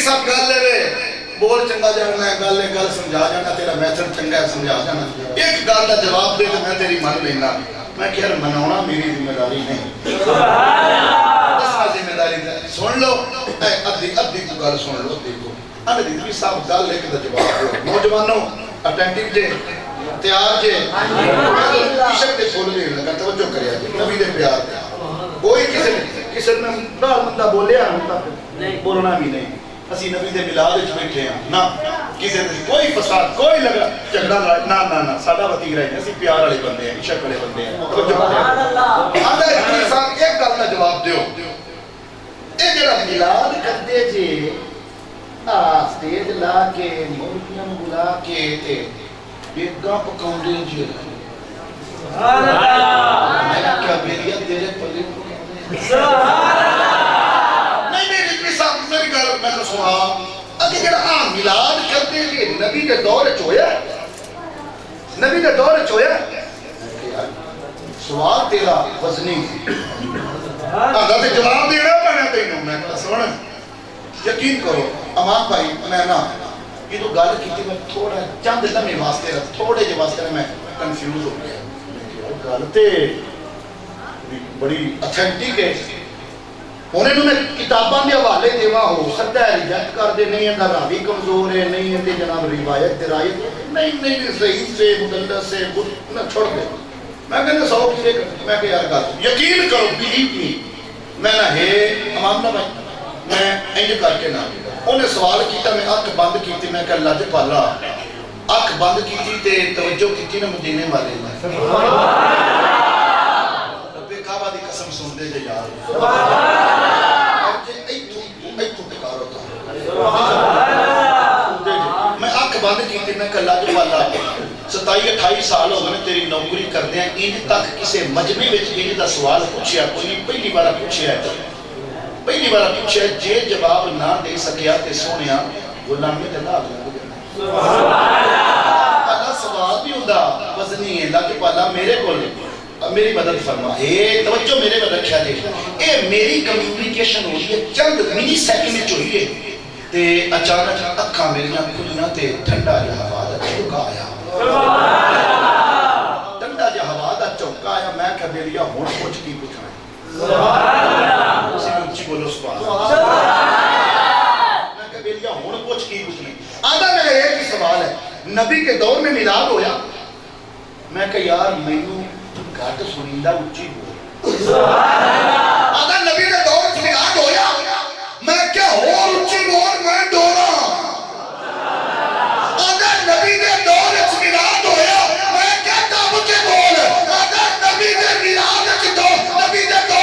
صاحب گل لے بول چنگا جاننا ہے گل سمجھا جانا تیرا میتھڈ چنگا ہے سمجھا جانا ایک گل کا جواب دے تو میں تیری من لینا میں کہ یار مناونا میری ذمہ داری نہیں ذمہ داری سن لو ادھی کو گل سن لو دیکھو رضوی صاحب گل ایک کا جواب دو نوجوانوں اٹینٹیو جے تیار جے عشق دے پھول دے لگا توجہ کریا جے نبی دے پیار دے کوئی کسی نے ڈال بندہ بولیا بولنا بھی نہیں اسی نبی دے ملاد وچ بیٹھے ہیں نہ کسی نے کوئی فساد کوئی لگا جھگڑا نہ ساڈا وتیرا ہے اسی پیار والے بندے ہیں عشق والے بندے ہیں سبحان اللہ آندا رضوی صاحب ایک گل دا جواب دیو اے جڑا ملاد کردے جے سٹیج لا کے مولویاں بلا کے تے بیگاں پکاؤندے جے سبحان اللہ میں کیا بیلیا تیرے پلے سبحان اللہ نہیں میری رضوی صاحب میری گل میں تو سنا اگے جڑا میلاد کرتے جے نبی دے دور وچ ہویا نبی دے دور وچ ہویا سوال تیرا وزنی آندا تے جواب دینا پینا تینوں میں سن یقین کرو امان بھائی میں نا یہ تو گل کی میں تھوڑا چند لمحے واسطے تھوڑے جے واسطے میں کنفیوز ہو گیا گل تے بڑی اتھینٹک ہے انہیں میں کتاباں دے حوالے دیواں ہو سکتا ہے ریجیکٹ کر دے نہیں ہے راوی کمزور ہے نہیں ہے جناب روایت درایت نہیں صحیح سے مدلس سے نہ چھوڑ دے میں کہنے 100 کی میں کہ یار گل یقین کرو بلیو می میں نہ ہے امام نہ بھائی میں انج کر کے نہ انہیں سوال کیتا میں اکھ بند کیتی میں کہ اللہ جے پالا اکھ بند کیتی تے توجہ کیتی نا مدینے والے میں سبحان اللہ رب کعبہ دی قسم سن دے جے یار سبحان اللہ اور جے ایتھوں پکار ہوتا میں اکھ بند کیتی میں کہ اللہ جے پالا 27-28 سال ہو گئے تیری نوکری کردے ہیں ان تک کسے مجمع وچ ان دا سوال پوچھیا کوئی پہلی بار پوچھیا ہے پہلی بار پوچھا جے جواب نہ دے سکیا تے سونیا غلامی تے نہ سبحان اللہ سوال بھی ہوندا وزنی ہے اللہ کے پالا میرے کول میری مدد فرما اے توجہ میرے پر رکھیا جے اے میری کمیونیکیشن ہوئی ہے چند منی سیکنڈ وچ ہوئی ہے تے اچانک اکھاں میریاں کھلیاں تے ٹھنڈا جہا ہوا دا چوکا آیا سبحان اللہ ٹھنڈا جہا ہوا دا چوکا آیا میں کہ میریا ہن کچھ کی پوچھنا سبحان اللہ اسی اونچی بولو سبحان اللہ میں کہ بیلیا ہن کچھ کی پوچھنی آندا میرا ایک ہی سوال ہے نبی کے دور میں میلاد ہویا میں کہ یار مینوں گھٹ سنیندا اونچی بول سبحان اللہ آندا نبی کے دور میں میلاد ہویا میں کیا ہو اونچی بول میں ڈورا آندا نبی کے دور میں میلاد ہویا میں کیا دب کے بول آندا نبی کے میلاد کے دور نبی کے دور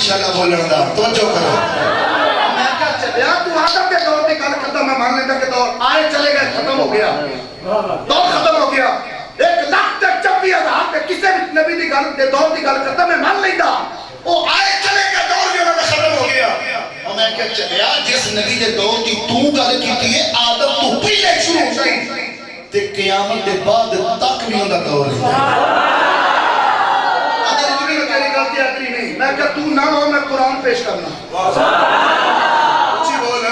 انشاءاللہ بولن دا توجہ کرو میں کہا چلیا تو آدم کے دور کی گل ختم ہے مان لیتا کہ دور آئے چلے گئے ختم ہو گیا دور ختم ہو گیا 1,26,000 پہ کسے بھی نبی دی گل دے دور دی گل ختم ہے مان لیتا وہ آئے چلے گئے دور جو میں ختم ہو گیا اور میں کہا چلیا جس نبی دے دور کی تو گل کی ہے آدم تو پہلے شروع ہو گئی تے قیامت دے بعد تک بھی ہوندا دور ہے میں تو نہ ہو میں قرآن پیش کرنا اچھی بول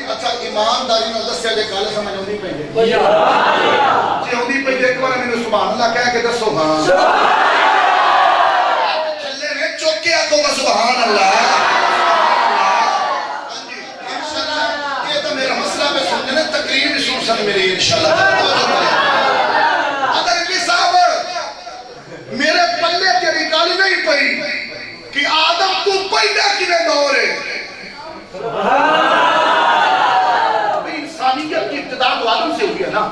اچھا ایمانداری نہ دسیا جے گل سمجھ آؤندی پئی جے جی آؤندی پئی جے ایک بار مینوں سبحان اللہ کہہ کے دسو ہاں چلے نے چوک کے آکو گا سبحان اللہ انشاءاللہ یہ تو میرا مسئلہ میں سمجھنے تقریر بھی سن سن میری انشاءاللہ اگر یہ صاحب میرے پلے تیری گل نہیں پئی کہ آدم تو پیدا کنے دور ہے انسانیت کی ابتدا تو آدم سے ہوئی ہے نا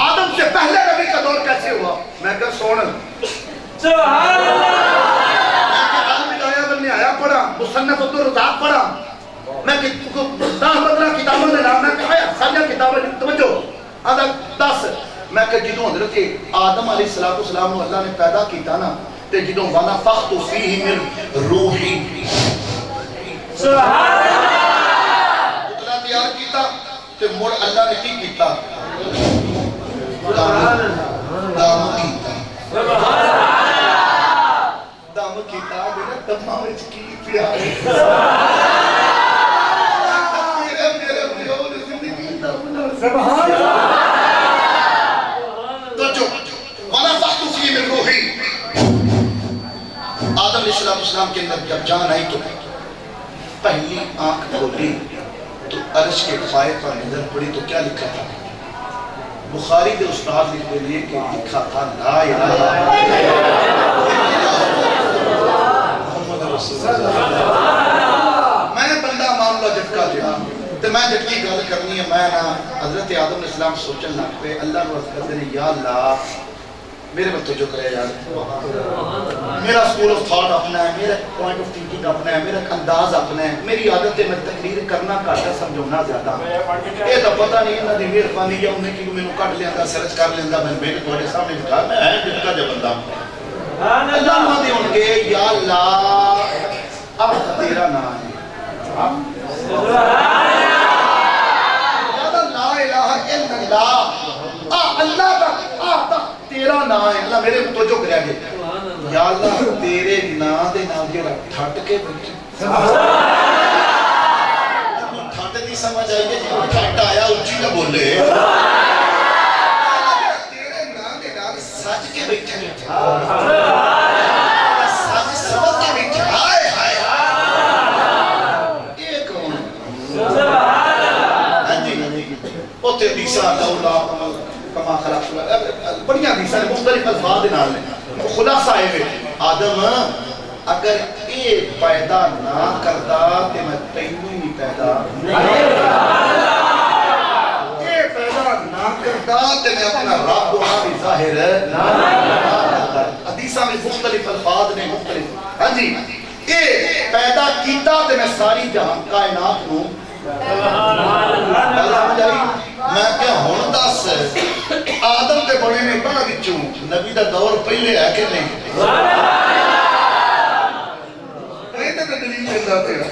آدم سے پہلے نبی کا دور کیسے ہوا میں کہا سوڑ سبحان اللہ میں کہ البدایہ والنہایہ پڑھا مصنف عبدالرزاق پڑھا میں کہ 10-15 کتابوں نے نام میں کہا سارے کتابیں توجہ آدھا 10 میں کہ جدوں حضرت آدم علیہ السلام کو اللہ نے پیدا کیتا نا تے جدوں وَنَفَخْتُ فِيهِ مِن رُوحِي سبحان اللہ اتنا تیار کیتا تے مڑ اللہ نے کی کیتا دام کیتا دام کیتا میرے دماغ وچ کی پیا میرے پیو نے زندگی دا سبحان اللہ تو جو وَنَفَخْتُ فِيهِ مِن رُوحِي آدم علیہ السلام کے اندر جب جان آئی تو پہلی آنکھ کھولی تو عرش کے پائے پر نظر پڑی تو کیا لکھا تھا بخاری کے استاد لکھتے لیے کہ لکھا تھا لا الہ محمد رسول اللہ میں نے بندہ معاملہ جھٹکا دیا تو میں جھٹکی گل کرنی ہے میں نا حضرت آدم علیہ السلام سوچن لگ پہ اللہ کو عرض کرتے ہیں یا اللہ میرے بچوں جو کرے یار میرا سکول آف تھاٹ اپنا ہے میرا پوائنٹ آف تھنکنگ اپنا ہے میرا انداز اپنا ہے میری عادت ہے میں تقریر کرنا کاٹا سمجھونا زیادہ یہ تو پتہ نہیں انہاں دی مہربانی یا انہیں کی میں کٹ لیندہ سرچ کر لیندہ میں بیٹے تھوڑے سامنے دکھا میں ہے جھٹکا جو بندہ اللہ ماں دے ان کے یا اللہ اب تیرا نام ہے لا الہ الا اللہ اللہ تک تیرا نام ہے اللہ میرے توجہ کریا گے یا اللہ تیرے نام دے نام جڑا ٹھٹ کے بیٹھے ٹھٹ نہیں سمجھ آئی ہے جو ٹھٹ آیا اونچی نہ بولے تیرے نام دے نام سج کے بیٹھے سج سمجھ کے بیٹھے ہائے ہائے یہ کون ہاں جی وہ تیری سا دولا کما خلق بڑی حدیث ہے مختلف الفاظ نال نے خلاصہ ہے آدم اگر یہ پیدا نہ کرتا تے میں تینوں ہی پیدا یہ پیدا نہ کرتا تے میں اپنا رب وہاں بھی ظاہر نہ کرتا حدیثہ میں مختلف الفاظ نے مختلف ہاں جی یہ پیدا کیتا تے میں ساری جہاں کائنات نوں میں کیا ہون دس آدم تے بڑے نے بڑا گچوں نبی دا دور پہلے ہے کہ نہیں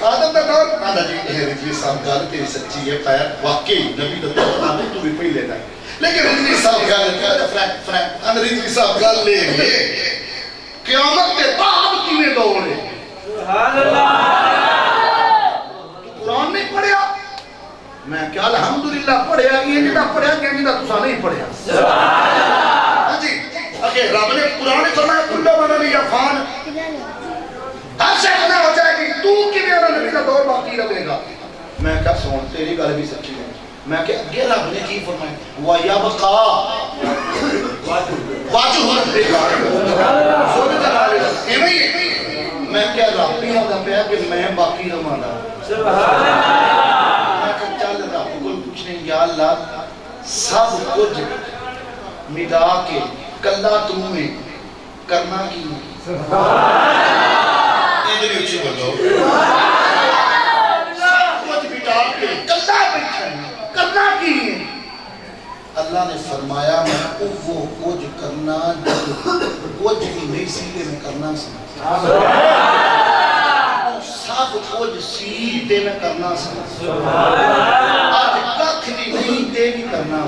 آدم دا دور آدھا جی رضوی صاحب گل تیری سچی ہے پیر واقعی نبی دا دور آدم تو بھی پہلے دا لیکن رضوی صاحب گل رضوی صاحب گل لے گئے قیامت کے بعد کیویں دور ہے سبحان اللہ قرآن نہیں پڑھیا میں کیا الحمدللہ پڑھیا یہ جدا پڑھیا کہ جدا تسا نہیں پڑھیا ہاں جی اگر رب نے قرآن فرمایا کل من علیہ فان ہر شے فنا ہو جائے گی تو کیویں نبی کا دور باقی رہے گا میں کہا سن تیری گل بھی سچی ہے میں کہ اگے رب نے کی فرمایا وَيَبْقَى وَجْهُ رَبِّكَ میں کیا رب بھی ہوتا پیا کہ میں باقی رہاں گا سبحان اللہ میں کہ چل رب کو پوچھنے یا اللہ سب کچھ ملا کے کلا تمہیں کرنا کی سبحان اللہ ادھر اچھی بولو سب کچھ ملا کے کلا بیٹھا کرنا کی اللہ نے فرمایا میں وہ کچھ کرنا کچھ بھی نہیں سیدھے میں کرنا سب کچھ سیدھے میں کرنا آج ککھ بھی نہیں دے بھی کرنا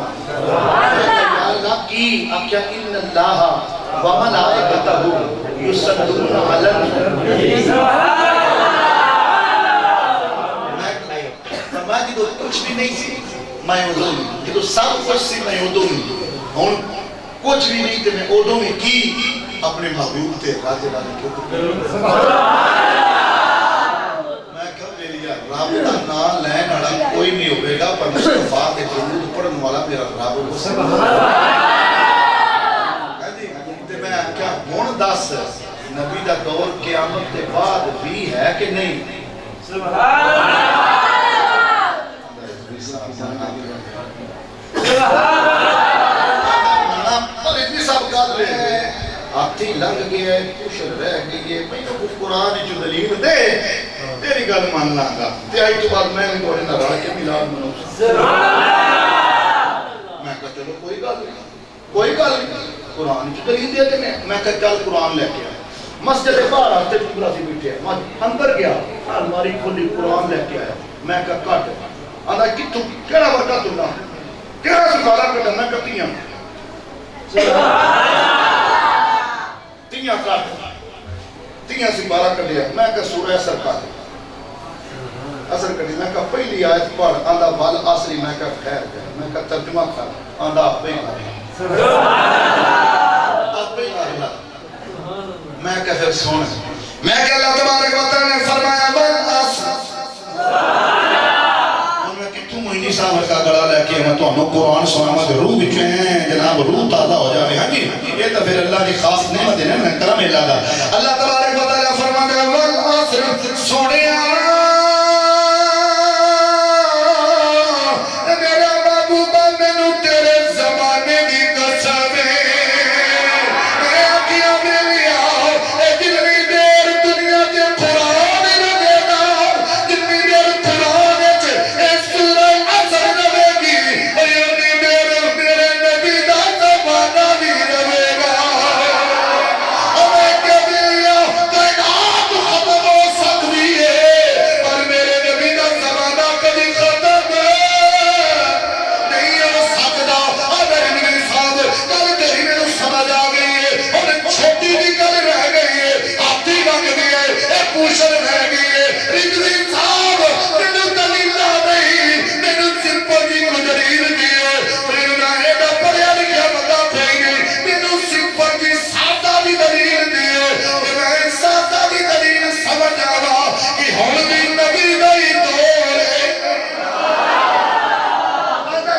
اللہ کی آکیا ان اللہ وملائکتہ یصلون علی النبی۔ میں جدو کچھ بھی نہیں سی میں ادو میں، جدو سب کچھ سی میں ادو میں، ہوں کچھ بھی نہیں تھے میں ادو میں کی اپنے محبوب تے راجے والے کے میں کہا میری یار رب کا نام لین والا کوئی نہیں ہوئے گا پر مصطفیٰ کے درود پڑھن والا میرا رب کو میں کیا ہون دس نبی دا دور قیامت کے بعد بھی ہے کہ نہیں؟ پر اتنی سب گل ہے ہاتھی لنگ گیا کچھ رہ گئی ہے میں کچھ قرآن جو دلیل دے تیری گل مان لاں تے آئی تو بعد میں نے نہ رل کے میلاد مناؤں میں کہا چلو کوئی گل نہیں قرآن جو دلیل دے تے میں کہا چل قرآن لے کے آیا مسجد باہر آتے ٹکڑا سی بیٹھے اندر گیا الماری کھولی قرآن لے کے آیا میں کہا کٹ آدھا کتوں کیڑا ورکا تُلنا کیڑا سکھالا کٹا میں کہا تیاں کٹ تیاں سپارہ کٹیا میں کہا سورہ اثر کٹ اثر کٹی میں کہا پہلی آیت پڑھ آدھا بال آسری میں کہا خیر گیا میں کہا ترجمہ کر آدھا آپ پہ میں کہا پھر سونا میں کہا اللہ تبارک و تعالی نے فرمایا والعصر مہینی صاحب کا گڑا لے کے میں تو ہمیں قرآن سنامت روح بچے ہیں جناب روح تازہ ہو جاوے ہاں جی یہ تو پھر اللہ کی خاص نعمت ہے نا کرم اللہ دا اللہ تبارک و تعالی فرماتا ہے والعصر سوڑیا میرا محبوبہ مینوں تیرے زمانے کی قسم ہے میں آکیا ملیا اے جتنی دیر دنیا کے قرآن رہے گا جتنی دیر قرآن اے سورہ اثر رہے گی اور یعنی میرے نبی دا زمانہ بھی رہے گا اور میں کبھیا کائنات ختم ہو سکتی ہے پر میرے نبی دا زمانہ کبھی ختم نہیں ہو سکتا اگر نبی صاحب کل کہیں میرے سمجھ آ گئی ہے اور چھوٹی بھی کل رہ گئی ہے آتی لگ گئی ہے ایک پوشن رہ گئی ہے رجوی صاحب میرے دلیلہ نہیں میرے سمپل جی کو دلیل دی ہے میرے نائے دا پڑیا لکھیا بتا پھینگ گئی میرے سمپل جی سادہ بھی دلیل دی ہے میں سادہ بھی دلیل سمجھ آگا کہ ہون بھی نبی نہیں دور ہے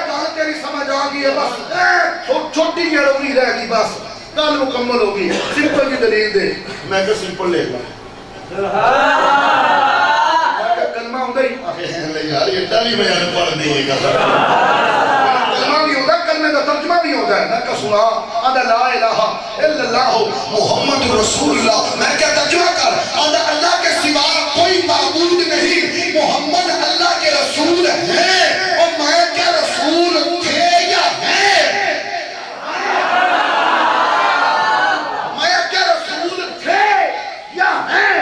بات تیری سمجھ آگئی ہے بس چھوٹی جڑوی رہ گئی بس کل مکمل ہوگی سمپل کی دلیل دے میں کہا سمپل لے گا میں کہا کلمہ ہوں گئی یار یہ ٹالی بیان پڑھ نہیں گا کلمہ بھی ہوتا ہے کلمہ کا ترجمہ بھی ہوتا ہے میں کہا سنا آدھا لا الہ الا اللہ محمد رسول اللہ میں کہا ترجمہ کر آدھا اللہ کے سوا کوئی معبود نہیں محمد اللہ کے رسول ہیں اور میں کیا رسول تھے یا ہیں میں کیا رسول تھے یا ہیں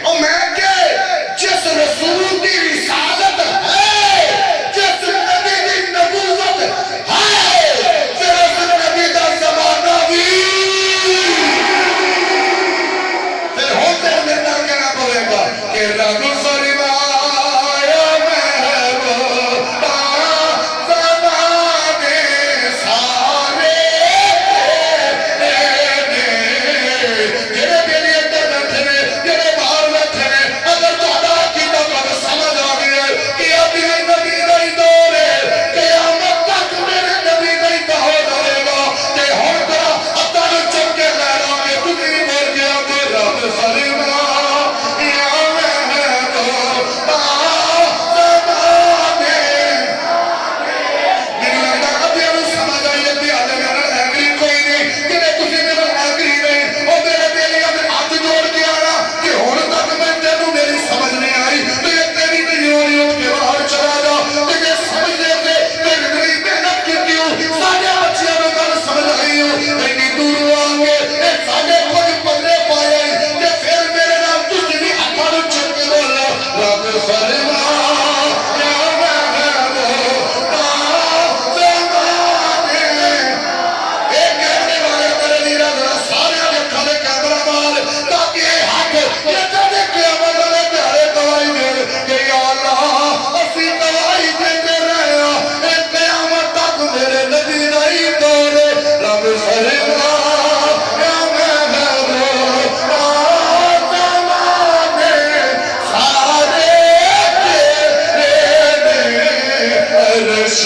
اور میں کہ جس رسول کی رسالت ہے جس نبی کی نبوت ہے جس نبی کا زمانہ بھی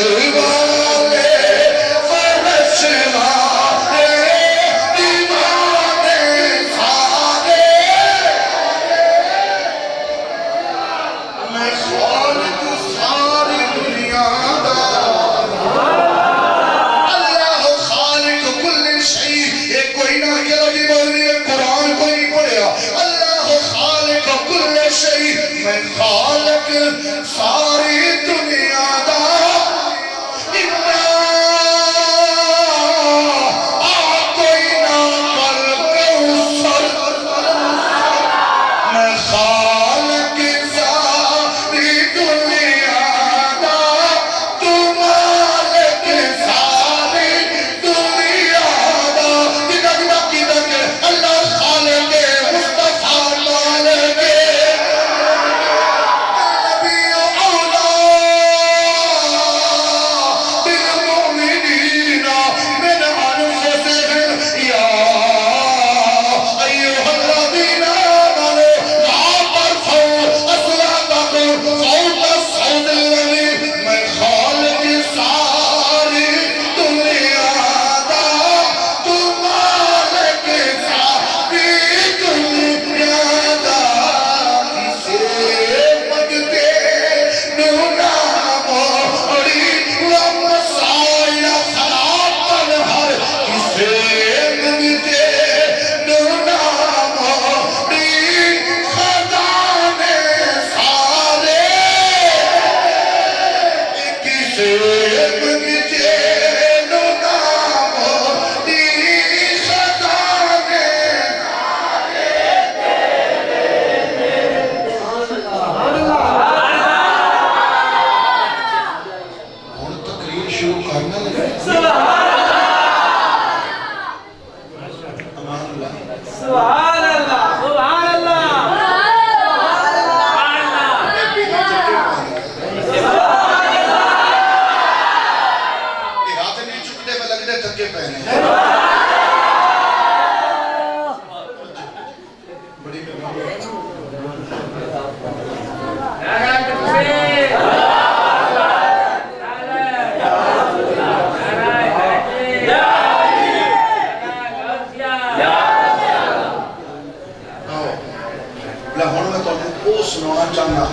والے فرش والے دیوانے سارے میں خالق ساری دنیا دا اللہ خالق کل شیء یہ کوئی نہ کہ ربی مولوی نے قرآن کوئی نہیں پڑھیا اللہ خالق کل شیء میں خالق ساری دنیا دا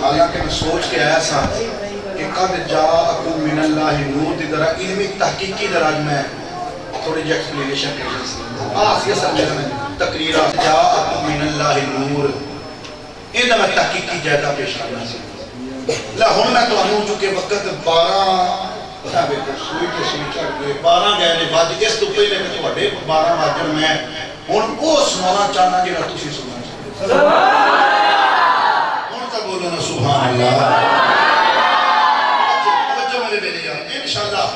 حالانکہ میں سوچ کے آیا سا کہ قد جاءکم من اللہ نور دی درہ علمی تحقیقی دراج میں تھوڑی جی ایکسپلینیشن کر رہی سی یہ سمجھے میں تقریرہ جاءکم من اللہ نور انہا میں تحقیقی جائدہ پیش کرنا سی لہن میں تو انہوں چکے وقت 12 گئے نے بعد اس تو پہلے میں تو اڈے 12 واجر میں ہن وہ سنانا چاہنا جی رہا تُسی سننا چاہنا بولنا سبحان اللہ توجہ میرے میرے یار انشاءاللہ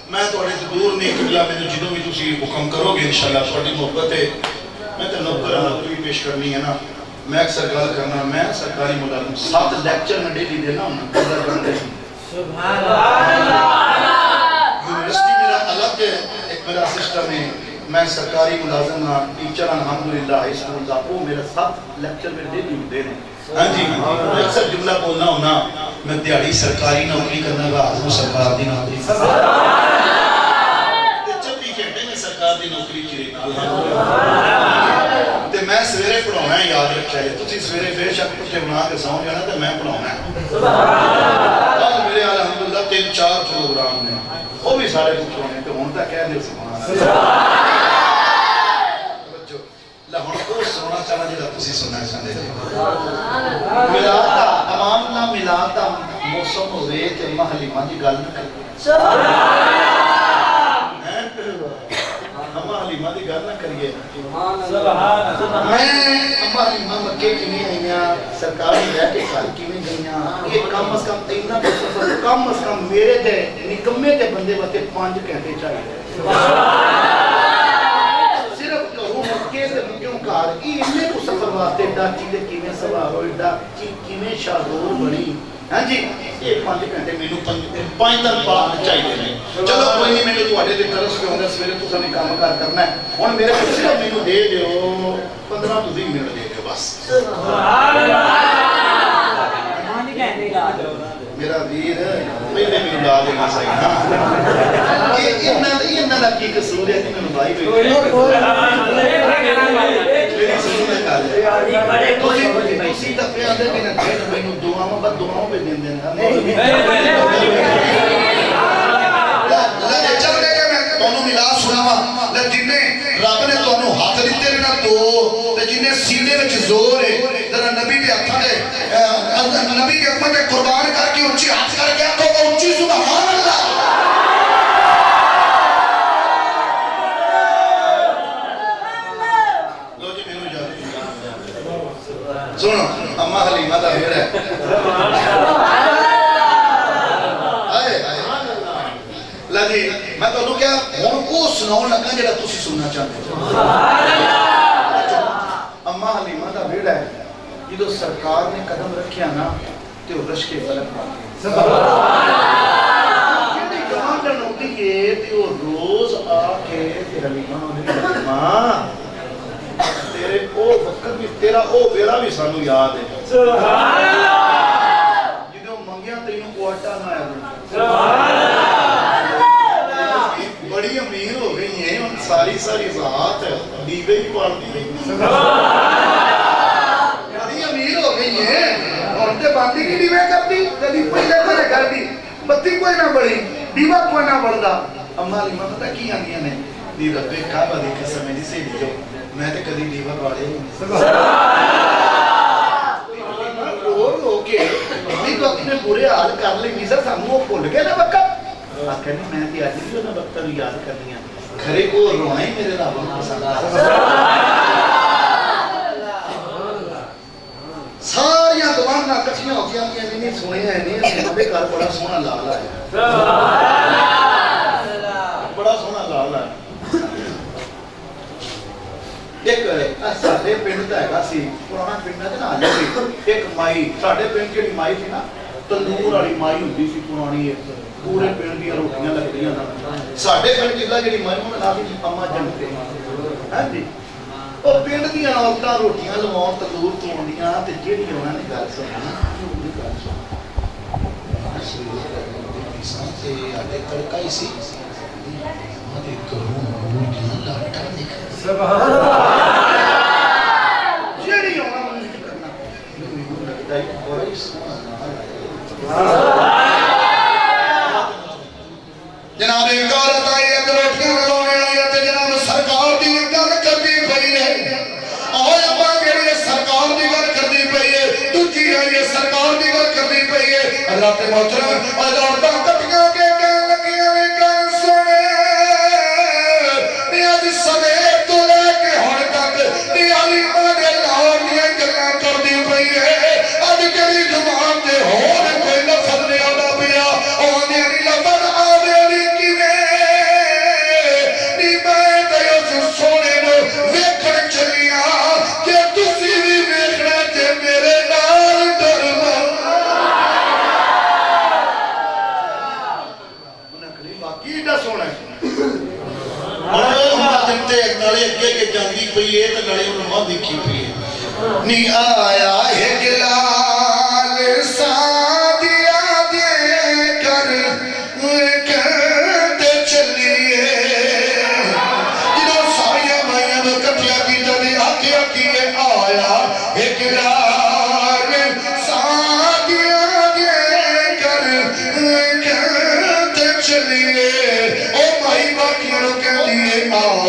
میں توڑے دور نہیں قبلہ میں تو جدوں بھی تسی حکم کرو گے انشاءاللہ توڑی محبت ہے میں تو نوکرہ نوکری پیش کرنی ہے نا میں اکثر گل کرنا میں سرکاری ملازم 7 لیکچر میں ڈیلی دینا ہوں سبحان اللہ یونیورسٹی میرا الگ ہے ایک میرا سسٹم ہے میں سرکاری ملازم ہاں ٹیچر الحمدللہ اسکول دا وہ میرا 7 لیکچر میں ڈیلی دے رہے ہیں ہاں جی میں اکثر جملہ بولنا ہونا میں دیہڑی سرکاری نوکری کرنا گا حضور سرکار دی نوکری 24 گھنٹے میں سرکار دی نوکری چیرے تے میں سویرے پڑھانا ہے یاد رکھا ہے تسی سویرے بے شک پٹھے بنا کے سو جانا تے میں پڑھانا ہے میرے الحمدللہ 3-4 پروگرام نے وہ بھی سارے پٹھوں نے تو ہوں تک کہہ دے سبحان ہوں کو سونا چاہنا جیسا تسی سننا چاہتے ہیں ملاتا امام اللہ ملاتا موسم ہوئے تے محلیمہ دی گل نہ کرتے امام حلیمہ دی گل نہ کریے میں امام حلیمہ مکے کی نہیں آئیاں سرکاری رہ کے خال کی نہیں گئیاں یہ کم از کم تینا کو سفر کم از کم میرے تے نکمے تے بندے باتے 5 گھنٹے چاہیے انہیں کو سفر واسطے ڈاچی دے کیویں سوار ہوئی ڈاچی کیویں شاہدور بنی ہاں جی یہ 5 گھنٹے مینوں 5 دن بعد چاہیے نہیں چلو کوئی نہیں مینوں تواڈے تے ترس کے ہوندا سویرے تساں نے کام کار کرنا ہے ہن میرے کو صرف مینوں دے دیو 15 تو 20 منٹ دے دیو بس سبحان اللہ میرا ویر پہلے بھی لا دینا صحیح نا انہاں دا کی قصور ہے انہاں بھائی میری سنو میں کہا جائے تسی تپے آدھے کہ نہ مینوں دعاواں بد دعاواں پہ دین دینا لے چل دے کہ میں تانوں ملا سناواں تے جنے رب نے تانوں ہاتھ دتے نے نا دو تے جنے سینے وچ زور ہے ذرا نبی دے ہتھاں دے نبی کے امت قربان کر کے اونچی ہاتھ کر کے آکھو اونچی سبحان اللہ لو جی میرے جا سنو اما حلیمہ دا بھیڑ ہے جی میں تو کیا ہوں وہ سناؤں لگا جڑا تسی سننا چاہتے ہو اما حلیمہ دا بیڑا ہے جدو سرکار نے قدم رکھیا نا تے وہ رش کے فلک پا گئے جڑی گوانڈن ہوتی ہے تے وہ روز آ کے تے حلیمہ نے ماں تیرے او وقت بھی تیرا او بیڑا بھی سانو یاد ہے سبحان اللہ جدو منگیا تینوں کو آٹا نہ آیا سبحان اللہ بڑی امیر ہو گئی ہیں ان ساری ذات دیوے ہی پالتی رہی بڑی امیر ہو گئی ہیں اور تے باندھی کی دیوے کرتی کدی پہلے پہلے کر دی بتی کوئی نہ بڑی دیوہ کوئی نہ بڑھدا اما حلیمہ پتہ کی آندیاں نے دی رب کعبہ دی قسم میری سے جو میں تے کدی دیوہ باڑے رو رو کے بھی تو اپنے برے حال کر لے میزا سامو بھول گئے نا وقت آکھنی میں تی آج بھی انہاں وقت بھی یاد کرنی ہیں گھرے کو رونا ہی میرے رب کو پسند ساریاں گوانداں کٹھیاں ہو گیا نہیں سنے ہیں نہیں سنے گھر بڑا سونا لال ہے بڑا سونا لال ہے ایک ساڈے پنڈ دا ہے سی پرانا پنڈ ہے نا ایک مائی ساڈے پنڈ جڑی مائی تھی نا تندور والی مائی ہوندی سی پرانی ایک پورے پنڈ دی روٹیاں لگدیاں نا ساڈے پنڈ جلا جڑی مائی انہاں دا نام اما جنتے ہاں جی او پنڈ دیاں عورتاں روٹیاں لواون تندور توندیاں تے جڑی انہاں نے گل سنی دی گل سن تے اڈے تڑکا ہی سی مدے کروں روٹیاں لاٹا نکل سبحان اللہ جڑی انہاں نے کرنا مینوں لگدا ہے بڑا ہی سبحان اللہ جناب ایک عورت آئی ہے روٹیاں لگانے آئی ہے جناب سرکار دی گل کرتی پئی ہے اور ابا کہڑی سرکار دی گل کرتی پئی ہے دوجی آئی ہے سرکار دی گل کرتی پئی ہے حضرت محترم اور عورتاں کٹیاں کے کہن لگیاں نے گل سنے اج سویر تو لے کے ہن تک حلیمہ دے لاڑ دیاں گلاں کرتی پئی ہے اج کہڑی زبان تے ہور کوئی لفظ نہیں آندا پیا اوندے نہیں لفظ آوے جاندی پئی ہے تے نالے انہاں ماں دیکھی پئی ہے نی آیا ہے جلال سادیا دے کر کہتے چلیے جنہوں ساریاں مائیاں دو کٹیا کی جانے آکھیا کیے آیا ہے جلال سادیا دے کر کہتے چلیے او مائی باقیاں نو کہہ دیئے آؤ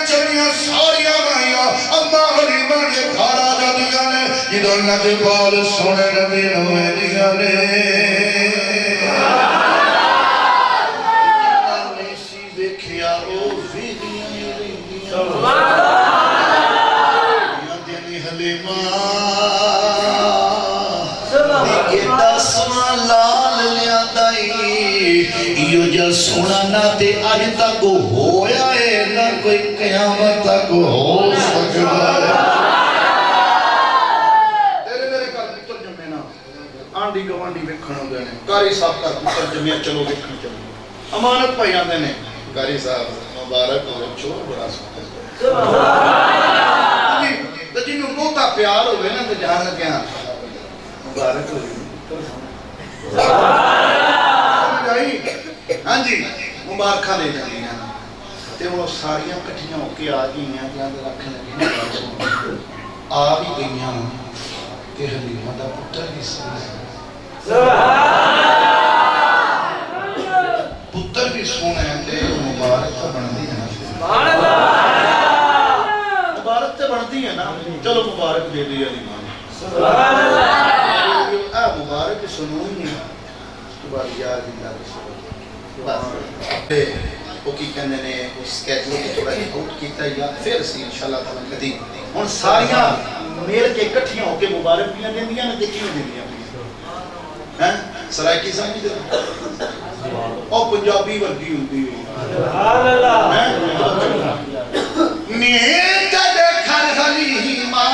چلیاں ساریاں مائیاں اما حلیمہ دے گھر آ جاندیاں نے جدوں نجبال سونے نبی نو ویندیاں نے سونا نہ تے اج تک ہویا ہے نہ کوئی قیامت تک ہو سکتا ہے تیرے میرے گھر پتر جمے نا آنڈی گوانڈی ویکھن ہوندے نے قاری صاحب کا پتر جمے چلو ویکھن چلو امانت پائی آندے نے قاری صاحب مبارک ہو چور بڑا سبحان اللہ جی جنوں بہتا پیار ہوے نا تے جان لگیا مبارک ہو ہاں جی مبارکہ دے جاندی ہیں تے وہ ساریاں کٹھیاں ہو کے آ گئیاں تے اندر رکھ لگی آ بھی گئیاں تے حلیمہ دا پتر بھی پتر بھی سونا ہے تے مبارک تو بندی ہے نا مبارک تے بندی ہے نا چلو مبارک دے دی حلیمہ مبارک سنوں ہی بار یار زندہ رسول وہ کی کہنے نے اس کیٹلو کو تھوڑا آؤٹ کیتا یا پھر سی انشاءاللہ تعالیٰ قدیم ان ساریاں میل کے کٹھیاں ہو کے مبارک بھی دیں دیا نہ دیکھیں دیں دیا سرائکی سمجھ دے اور پنجابی ورگی ہوتی نیت دیکھر حلیمہ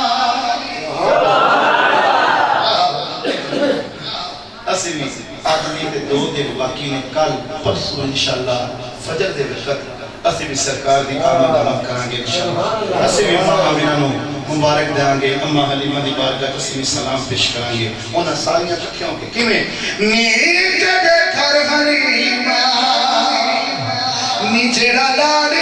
اسی بھی آدمی کے دو دن باقی نے کل پرسو انشاءاللہ فجر دے وقت اسی بھی سرکار دی آمد آمد کرانگے انشاءاللہ اسی بھی امام آمینہ نو مبارک دیانگے اما حلیمہ دی بارگاہ اسی بھی سلام پیش کرانگے انہاں ساریاں کٹھیاں کے کیویں نیت دے گھر حلیمہ نیچے ڈالے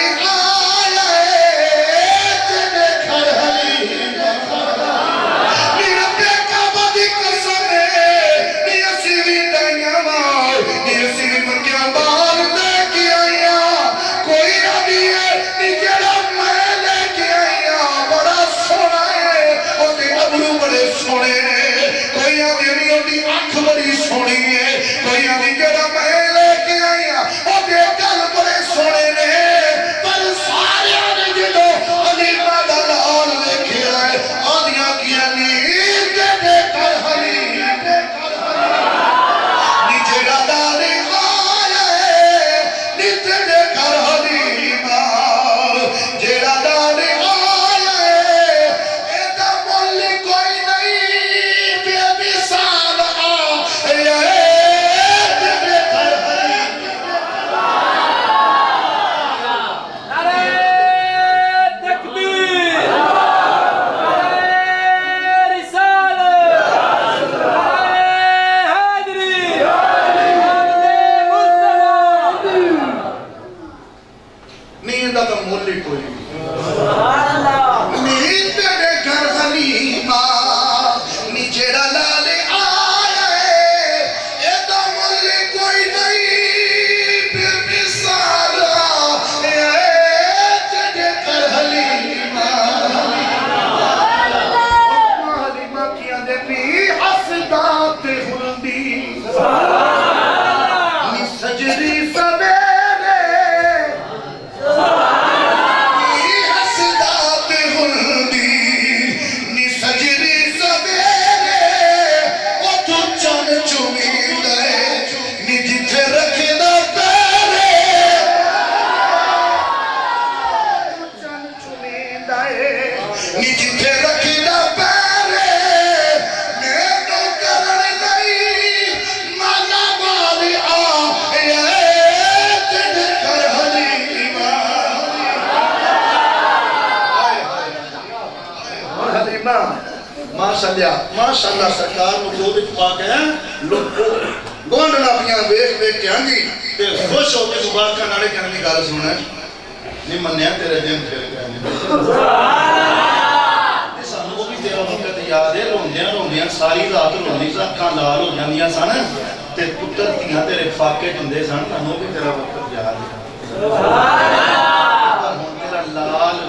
ماشاءاللہ سرکار مجھود پاک ہیں لوگ گونڈنا پیاں بیک بیک کے ہاں جی تے خوش ہو کے مبارکہ نالے کہنے کی گال سننا ہے نہیں منیا تیرے دن پھر کہنے سانو وہ بھی تیرا وقت یاد ہے روندیاں ساری رات روندی ساکھاں لال ہو جاندیاں سن تے پتر تیاں تیرے فاقے جندے سن سانو بھی تیرا وقت یاد ہے تیرا لال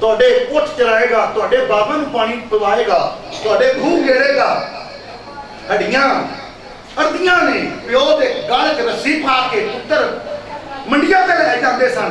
ਤੁਹਾਡੇ ਉੱਠ ਚਰਾਏਗਾ ਤੁਹਾਡੇ ਬਾਬਾ ਨੂੰ ਪਾਣੀ ਪਿਵਾਏਗਾ ਤੁਹਾਡੇ ਖੂਹ ਗੇੜੇਗਾ ਹੱਡੀਆਂ ਅਰਦੀਆਂ ਨੇ ਪਿਓ ਦੇ ਗਲ 'ਚ ਰੱਸੀ ਪਾ ਕੇ ਪੁੱਤਰ ਮੰਡੀਆਂ ਤੇ ਲੈ ਜਾਂਦੇ ਸਨ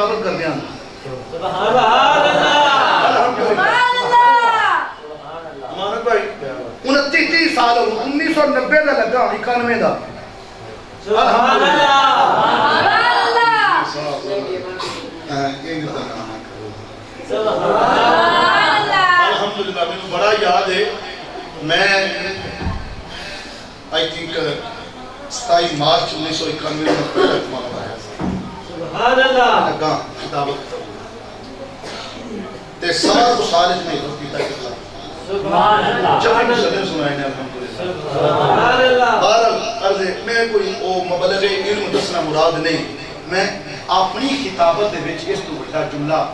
خطابت کر دیا سبحان اللہ امانت بھائی 29 سال ہو 1990 دا لگا 91 دا سبحان اللہ الحمدللہ میں بڑا یاد ہے میں آئی تھنک 27 مارچ 1991 میں پہلا اجتماع پڑھایا سبحان اللہ لگا خطابت تے سال کو سال میں ہوتی تک سبحان اللہ چلی مسئلے سنائے نے الحمدللہ سبحان اللہ بہرحال عرض ہے میں کوئی مبلغ علم دسنا مراد نہیں میں اپنی خطابت دے وچ اس تو بڑا جملہ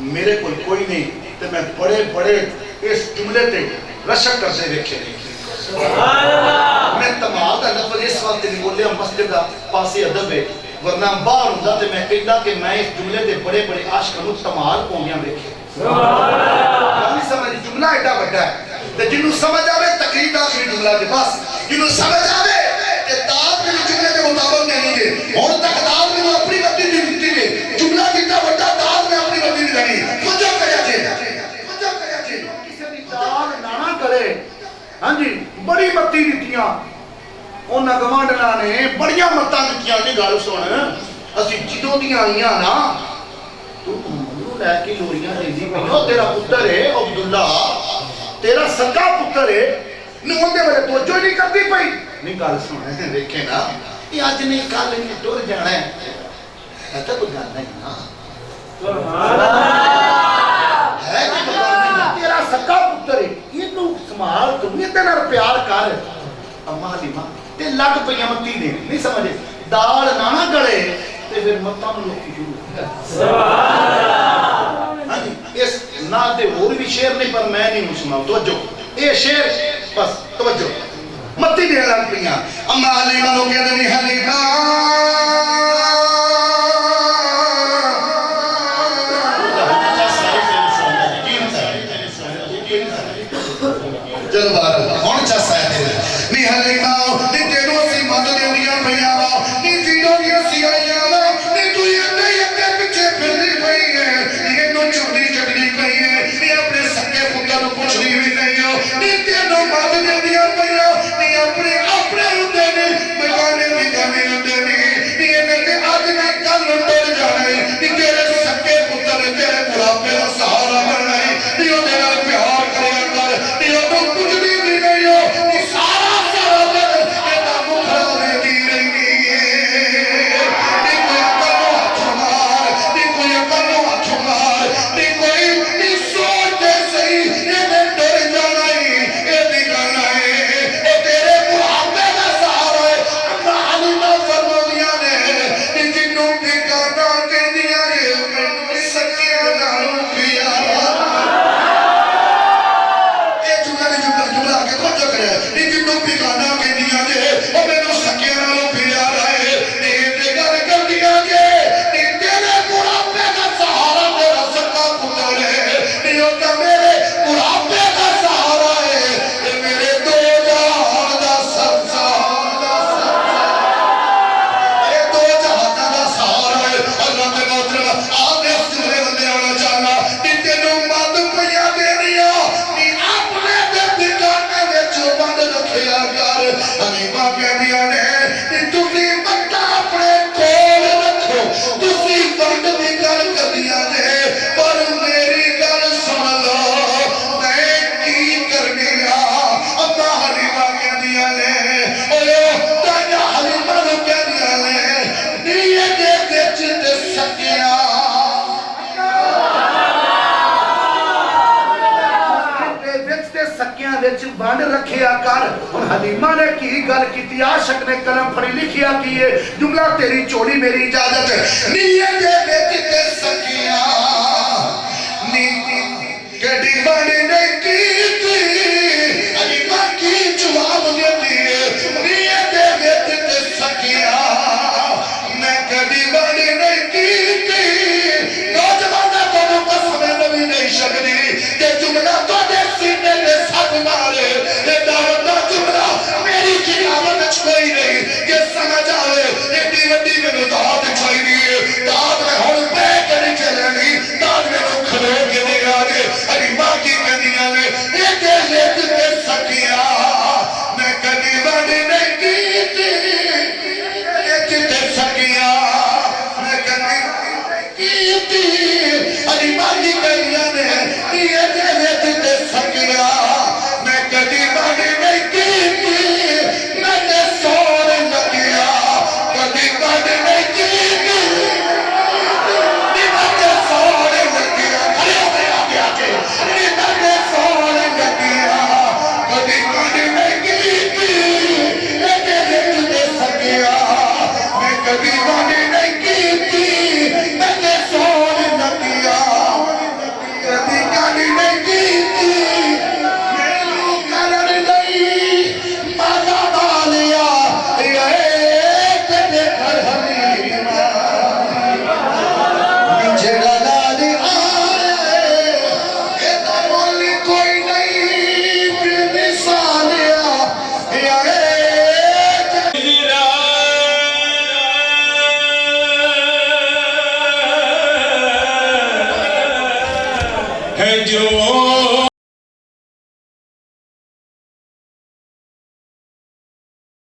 میرے کوئی نہیں تے میں بڑے بڑے اس جملے تے رشک کرتے ویکھے سبحان اللہ میں تمام دا لفظ اس وقت نہیں بولیا مسجد دا پاسے ادب ہے ورنہ باہر ہوندا تے میں کہدا کہ میں اس جملے دے بڑے بڑے عاشقاں نوں تمال پونگیاں ویکھے سبحان اللہ نہیں سمجھ جملہ ایڈا بڑا ہے تے جنوں سمجھ آوے تقریر دا آخری جملہ دے بس جنوں سمجھ آوے کہ داد میں جملے دے مطابق نہیں دے ہن تک داد میں اپنی بتی دی دتی ہے جملہ کتنا بڑا داد میں اپنی بتی دی لگی توجہ کریا جے کسے دی داد نہ کرے ہاں جی بڑی بتی دتیاں انہاں گوانڈنا نے بڑیاں متاں دتیاں نہیں گل سن اسی جدوں دیاں آئیاں نا تو لے کے لوریاں دیندی پئی تیرا پتر ہے عبداللہ تیرا سکا پتر ہے نون دے بارے توجہ نہیں کرتی پئی نہیں گل سن دیکھے نا یہ اج نہیں کل نہیں ٹر جانا ہے ایسا کوئی گل نہیں نا سبحان اللہ ہے کہ تیرا سکا پتر ہے اینو سنبھال تو تے نال پیار کر اما حلیمہ تے لگ پئیاں متی نے نہیں سمجھے دال نہ گڑے تے پھر متاں نوں لوکی شروع سبحان اللہ ہاں جی اس نا دے اور بھی شعر نہیں پر میں نہیں سناؤ توجہ اے شعر بس توجہ متی دے لگ پئیاں اما حلیمہ نو کہندے نہیں حلیمہ جلبار ہن چاسا ہے نہیں حلیمہ نہیں تینوں اسی مت دیندیاں پیاں نہیں جیڑوں دی اسی آئیاں نہیں تو یہ نہیں اگے پیچھے پھرنی پئی ہے یہ نو چڑی چڑنی پئی ہے نہیں اپنے سکے پتر نو پوچھنی بھی نہیں ہو نہیں تینوں مت دیندیاں پیاں نہیں اپنے ہوندے نے بیگانے ہوندے نے نہیں نے اج نہیں کل ٹر جانا ہے نہیں تیرے سکے پتر تیرے بڑھاپے دا سہارا بننا ہے نہیں او دے نال پیار کریا کر نہیں او کچھ بھی نہیں ہو نہیں سارا دن ایڈا مکھڑا رہتی رہی نہیں کوئی اکل نو ہاتھ مار نہیں کوئی نہیں سوچے صحیح یہ میں ڈر جانا ہے یہ بھی کرنا ہے یہ تیرے بڑھاپے کا سہارا ہے اپنا حلیمہ فرماندیاں نے نہیں جنوں بھی کاٹا کہندیاں نے مینوں سکیاں نالوں پیار جملہ کے توجہ کرے نہیں جنوں بھی گانا کہندیاں نے او مینوں سکیاں نالوں پیار آئے نہیں تے گل کردیاں کہ نہیں تیرے بڑھاپے دا سہارا میرا سکا پتر ہے نہیں او تے میرے بڑھاپے دا سہارا ہے اے میرے دو جہان دا سرسار اے دو جہان دا سہارا ہے اللہ تے محترم آپ نے اس جملے بندے آنا چاہنا نہیں تینوں مت پیا دینیاں نہیں اپنے تے ٹھکانے وچ بند رکھیا کر حلیمہ کہندیاں نے نہیں تسی بندہ اپنے کول رکھو تسی بند دی گل کردیاں نے پر میری گل سن لو میں کی کرنی اما حلیمہ کہندیاں نے اوے تایا حلیمہ نو کہندیاں نے نیے دے وچ تے سکیاں سکیاں وچ بند رکھیا کر ہن حلیمہ نے کی گل کیتی عاشق نے قلم پھڑی لکھیا کی ہے جملہ تیری چولی میری اجازت نیے دے وچ تے سکیاں نی کڈی بند نے کیتی حلیمہ کی جواب دیندی ہے نیے دے وچ تے سکیاں میں کڈی بند نے کیتی نوجوان کو قسم نبی نہیں شکدی کہ جملہ تو دے سینے دے ساتھ مارے یہ دعوت دا جملہ میری کتابت کوئی نہیں یہ سمجھ آئے ایڈی وڈی میں دعوت چاہیے دعوت میں ہن پہ کری کبھی غم